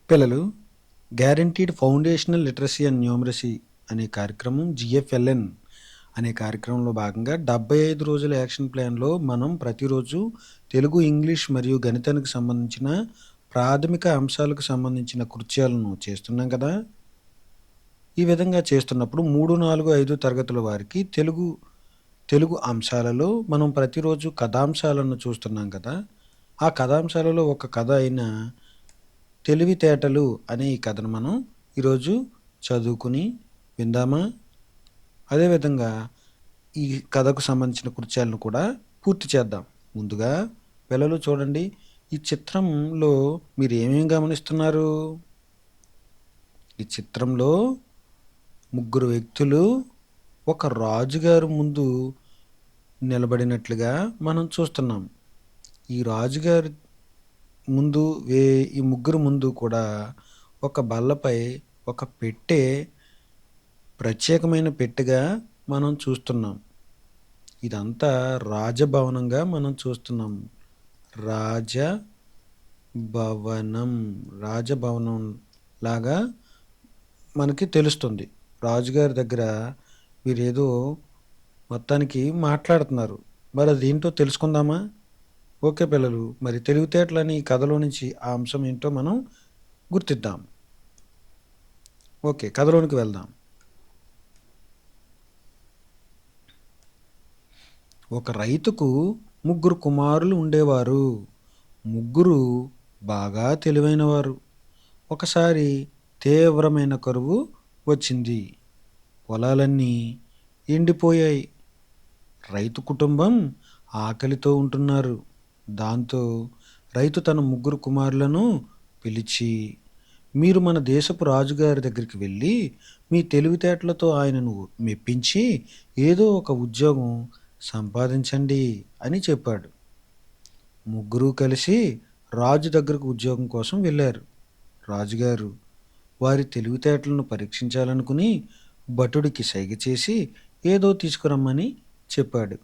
పిల్లలు guaranteed foundational literacy and numeracy అనే కార్యక్రమం జిఎఫ్ఎల్ఎన్ అనే కార్యక్రమంలో భాగంగా 75 రోజుల యాక్షన్ ప్లాన్లో మనం ప్రతిరోజు తెలుగు, ఇంగ్లీష్ మరియు గణితానికి సంబంధించిన ప్రాథమిక అంశాలకు సంబంధించిన కృత్యాలను చేస్తున్నాం కదా. ఈ విధంగా చేస్తున్నప్పుడు 3, 4, 5 తరగతుల వారికి తెలుగు తెలుగు అంశాలలో మనం ప్రతిరోజు కథాంశాలను చూస్తున్నాం కదా. ఆ కథాంశాలలో ఒక కథ అయిన తెలివితేటలు అనే ఈ కథను మనం ఈరోజు చదువుకుని విందామా? అదేవిధంగా ఈ కథకు సంబంధించిన కృత్యాలను కూడా పూర్తి చేద్దాం. ముందుగా పిల్లలు చూడండి, ఈ చిత్రంలో మీరు ఏమేమి గమనిస్తున్నారు? ఈ చిత్రంలో ముగ్గురు వ్యక్తులు ఒక రాజుగారి ముందు నిలబడినట్లుగా మనం చూస్తున్నాం. ఈ రాజుగారి ముందు ఈ ముగ్గురు ముందు కూడా ఒక బల్లపై ఒక పెట్టె, ప్రత్యేకమైన పెట్టెగా మనం చూస్తున్నాం. ఇదంతా రాజభవనంగా మనం చూస్తున్నాం. రాజభవనం లాగా మనకి తెలుస్తుంది. రాజుగారి దగ్గర వీరేదో మొత్తానికి మాట్లాడుతున్నారు. మరి అదేంటో తెలుసుకుందామా? ఓకే పిల్లలు, మరి తెలివితేటలని ఈ కథలో నుంచి ఆ అంశం ఏంటో మనం గుర్తిద్దాం. ఓకే, కథలోనికి వెళ్దాం. ఒక రైతుకు ముగ్గురు కుమారులు ఉండేవారు. ముగ్గురు బాగా తెలివైనవారు. ఒకసారి తీవ్రమైన కరువు వచ్చింది. పొలాలన్నీ ఎండిపోయాయి. రైతు కుటుంబం ఆకలితో ఉంటున్నారు. దాంతో రైతు తన ముగ్గురు కుమారులను పిలిచి, మీరు మన దేశపు రాజుగారి దగ్గరికి వెళ్ళి మీ తెలివితేటలతో ఆయనను మెప్పించి ఏదో ఒక ఉద్యోగం సంపాదించండి అని చెప్పాడు. ముగ్గురు కలిసి రాజు దగ్గరకు ఉద్యోగం కోసం వెళ్ళారు. రాజుగారు వారి తెలివితేటలను పరీక్షించాలనుకుని భటుడికి సైగ చేసి ఏదో తీసుకురమ్మని చెప్పాడు.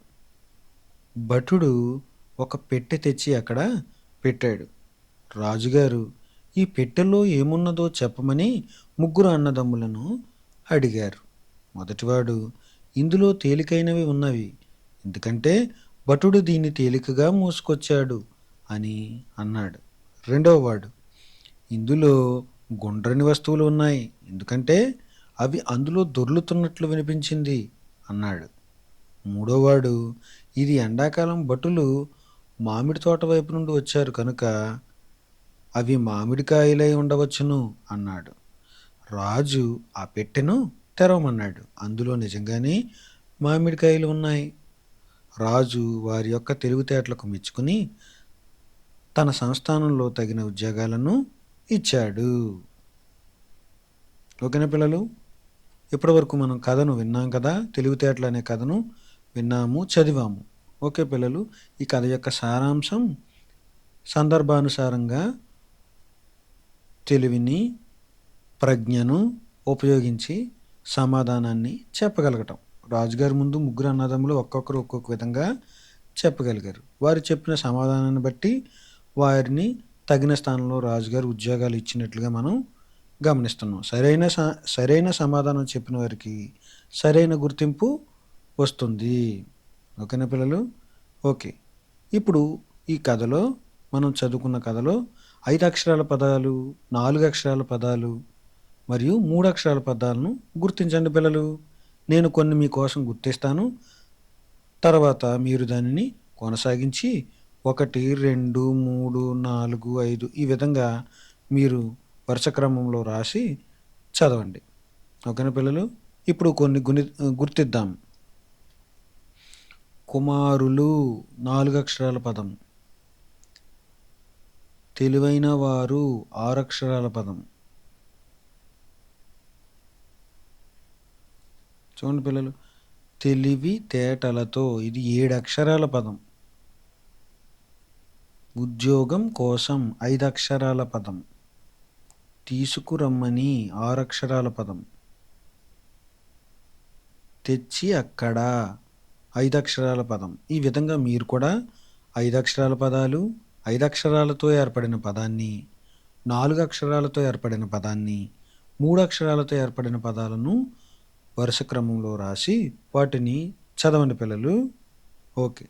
భటుడు ఒక పెట్టె తెచ్చి అక్కడ పెట్టాడు. రాజుగారు ఈ పెట్టెలో ఏమున్నదో చెప్పమని ముగ్గురు అన్నదమ్ములను అడిగారు. మొదటివాడు, ఇందులో తేలికైనవి ఉన్నవి, ఎందుకంటే భటుడు దీన్ని తేలికగా మోసుకొచ్చాడు అని అన్నాడు. రెండవవాడు, ఇందులో గుండ్రని వస్తువులు ఉన్నాయి, ఎందుకంటే అవి అందులో దొర్లుతున్నట్లు వినిపించింది అన్నాడు. మూడోవాడు, ఇది ఎండాకాలం భటులు మామిడి తోట వైపు నుండి వచ్చారు కనుక అవి మామిడికాయలై ఉండవచ్చును అన్నాడు. రాజు ఆ పెట్టెను తెరవమన్నాడు. అందులో నిజంగానే మామిడికాయలు ఉన్నాయి. రాజు వారి యొక్క తెలివితేటలకు మెచ్చుకుని తన సంస్థానంలో తగిన ఉద్యోగాలను ఇచ్చాడు. ఓకేనా పిల్లలు? ఇప్పటి వరకు మనం కథను విన్నాం కదా. తెలివితేటలు అనే కథను విన్నాము, చదివాము. ఓకే పిల్లలు, ఈ కథ యొక్క సారాంశం సందర్భానుసారంగా తెలివిని, ప్రజ్ఞను ఉపయోగించి సమాధానాన్ని చెప్పగలగటం. రాజుగారి ముందు ముగ్గురు అన్నదమ్ములు ఒక్కొక్కరు ఒక్కొక్క విధంగా చెప్పగలిగారు. వారు చెప్పిన సమాధానాన్ని బట్టి వారిని తగిన స్థానంలో రాజుగారు ఉద్యోగాలు ఇచ్చినట్లుగా మనం గమనిస్తున్నాం. సరైన సమాధానం చెప్పిన వారికి సరైన గుర్తింపు వస్తుంది. ఓకేనా పిల్లలు? ఓకే, ఇప్పుడు ఈ కథలో మనం చదువుకున్న కథలో 5 అక్షరాల పదాలు, 4 అక్షరాల పదాలు మరియు 3 అక్షరాల పదాలను గుర్తించండి పిల్లలు. నేను కొన్ని మీకోసం గుర్తిస్తాను. తర్వాత మీరు దానిని కొనసాగించి 1, 2, 3, 4, 5 ఈ విధంగా మీరు వరుస క్రమంలో రాసి చదవండి. ఓకేనా పిల్లలు? ఇప్పుడు కొన్ని గుర్తిద్దాం. కుమారులు 4 అక్షరాల పదం. తెలివైన వారు 6 అక్షరాల పదం. చూడండి పిల్లలు, తెలివితేటలతో ఇది 7 అక్షరాల పదం. ఉద్యోగం కోసం 5 అక్షరాల పదం. తీసుకురమ్మని 6 అక్షరాల పదం. తెచ్చి అక్కడ 5 అక్షరాల పదం. ఈ విధంగా మీరు కూడా 5 అక్షరాల పదాలు, 5 అక్షరాలతో ఏర్పడిన పదాన్ని 4 అక్షరాలతో ఏర్పడిన పదాన్ని, 3 అక్షరాలతో ఏర్పడిన పదాలను వరుస క్రమంలో రాసి వాటిని చదవండి పిల్లలు. ఓకే.